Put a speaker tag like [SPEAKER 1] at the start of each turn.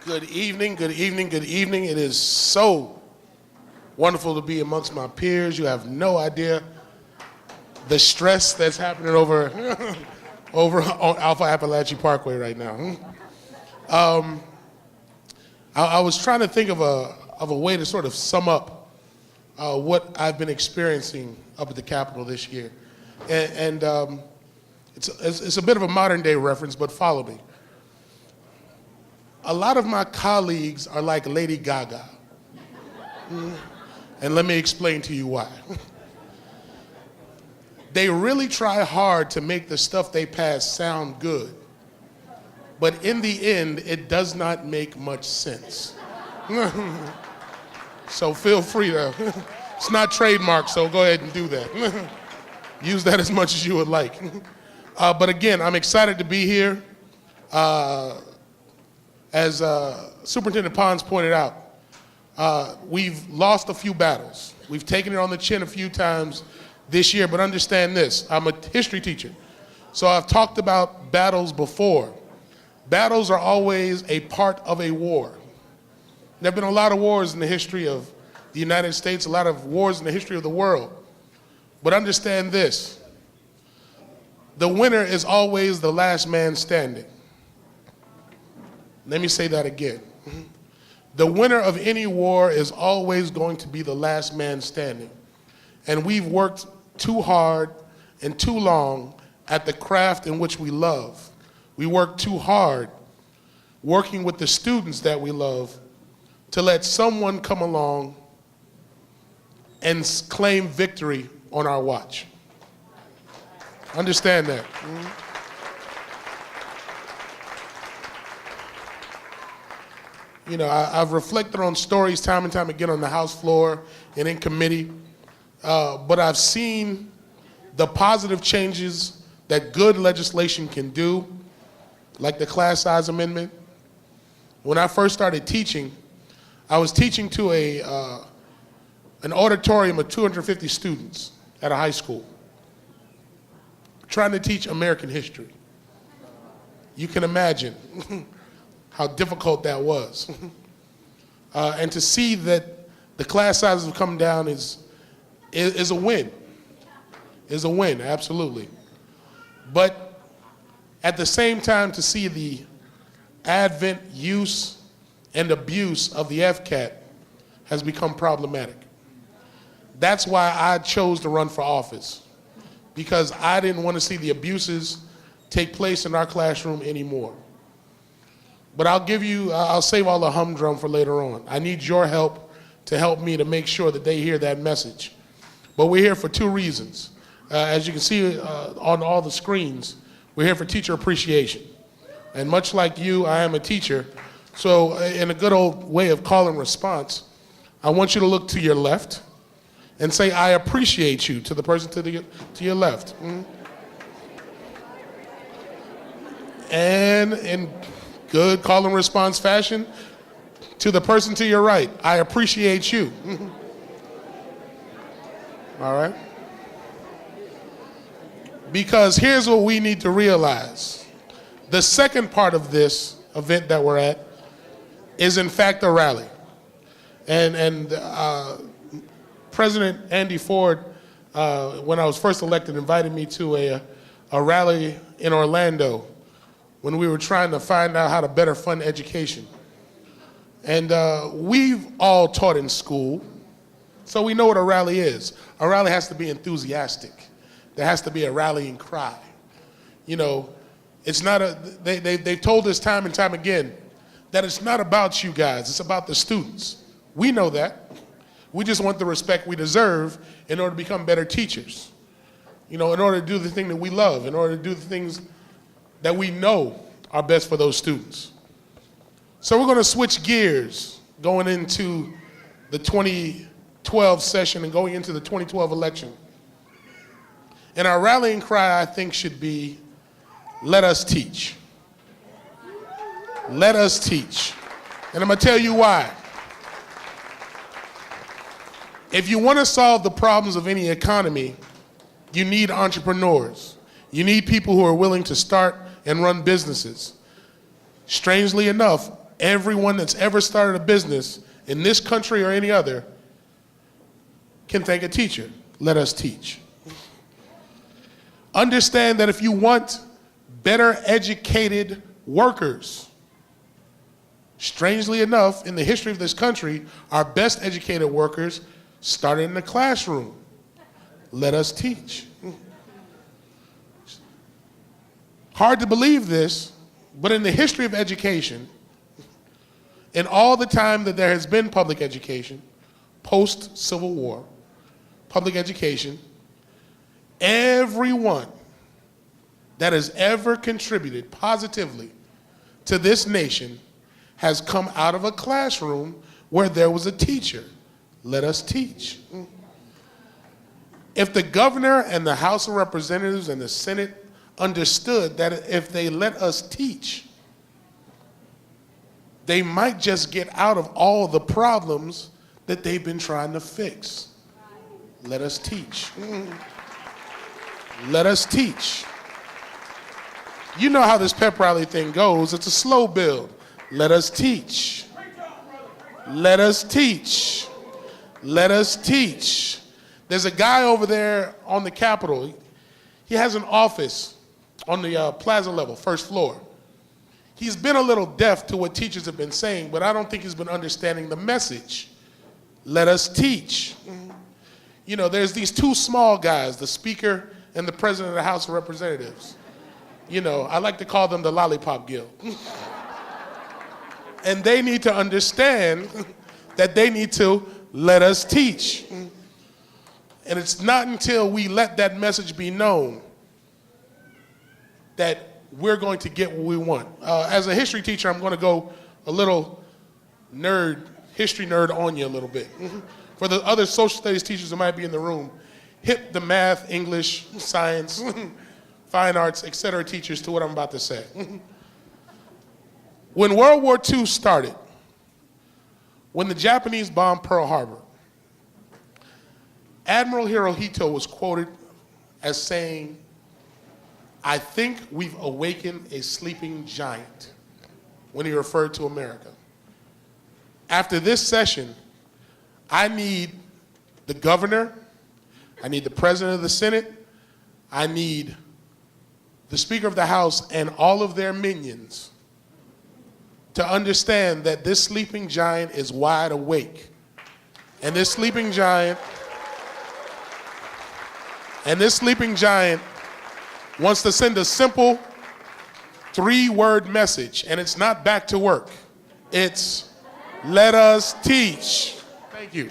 [SPEAKER 1] Good evening, good evening, good evening. It is so wonderful to be amongst my peers. You have no idea the stress that's happening over on Alpha Appalachia Parkway right now. I was trying to think of a way to sort of sum up what I've been experiencing up at the Capitol this year. And it's a bit of a modern day reference, but follow me. A lot of my colleagues are like Lady Gaga. And let me explain to you why. They really try hard to make the stuff they pass sound good. But in the end, it does not make much sense. So feel free to, it's not trademarked, so go ahead and do that. Use that as much as you would like. But again, I'm excited to be here. As Superintendent Pons pointed out, we've lost a few battles. We've taken it on the chin a few times this year, but understand this, I'm a history teacher. So I've talked about battles before. Battles are always a part of a war. There have been a lot of wars in the history of the United States, a lot of wars in the history of the world. But understand this, the winner is always the last man standing. Let me say that again. The winner of any war is always going to be the last man standing. And we've worked too hard and too long at the craft in which we love. We work too hard working with the students that we love to let someone come along and claim victory on our watch. Understand that. You know, I've reflected on stories time and time again on the House floor and in committee, but I've seen the positive changes that good legislation can do, like the class size amendment. When I first started teaching, I was teaching to an auditorium of 250 students at a high school, trying to teach American history. You can imagine how difficult that was. And to see that the class sizes have come down is a win. Is a win, absolutely. But at the same time, to see the advent, use, and abuse of the FCAT has become problematic. That's why I chose to run for office, because I didn't want to see the abuses take place in our classroom anymore. But I'll save all the humdrum for later on. I need your help to help me to make sure that they hear that message. But we're here for two reasons. As you can see on all the screens, we're here for teacher appreciation. And much like you, I am a teacher. So in a good old way of call and response, I want you to look to your left and say, I appreciate you, to the person to your left. And in good call and response fashion, to the person to your right, I appreciate you. All right? Because here's what we need to realize. The second part of this event that we're at is in fact a rally. And President Andy Ford, when I was first elected, invited me to a rally in Orlando when we were trying to find out how to better fund education. And we've all taught in school, so we know what a rally is. A rally has to be enthusiastic. There has to be a rallying cry. You know, it's not they've told us time and time again that it's not about you guys, it's about the students. We know that. We just want the respect we deserve in order to become better teachers. You know, in order to do the thing that we love, in order to do the things that we know are best for those students. So we're going to switch gears going into the 2012 session and going into the 2012 election. And our rallying cry, I think, should be, let us teach. Let us teach. And I'm going to tell you why. If you want to solve the problems of any economy, you need entrepreneurs. You need people who are willing to start and run businesses. Strangely enough, everyone that's ever started a business in this country or any other can thank a teacher. Let us teach. Understand that if you want better educated workers, strangely enough, in the history of this country, our best educated workers started in the classroom. Let us teach. Hard to believe this, but in the history of education, in all the time that there has been public education, post-Civil War, public education, everyone that has ever contributed positively to this nation has come out of a classroom where there was a teacher. Let us teach. If the governor and the House of Representatives and the Senate understood that if they let us teach, they might just get out of all the problems that they've been trying to fix. Let us teach. Let us teach. You know how this pep rally thing goes. It's a slow build. Let us teach. Let us teach. Let us teach. There's a guy over there on the Capitol. He has an office on the plaza level, first floor. He's been a little deaf to what teachers have been saying, but I don't think he's been understanding the message. Let us teach. You know, there's these two small guys, the Speaker and the President of the House of Representatives. You know, I like to call them the Lollipop Guild. And they need to understand that they need to let us teach. And it's not until we let that message be known that we're going to get what we want. As a history teacher, I'm going to go a little history nerd on you a little bit. For the other social studies teachers that might be in the room, hip the math, English, science, fine arts, etc. teachers to what I'm about to say. When World War II started, when the Japanese bombed Pearl Harbor, Admiral Hirohito was quoted as saying, "I think we've awakened a sleeping giant," when he referred to America. After this session, I need the governor, I need the president of the Senate, I need the Speaker of the House and all of their minions to understand that this sleeping giant is wide awake. And this sleeping giant wants to send a simple 3-word message, and it's not back to work. It's let us teach. Thank you.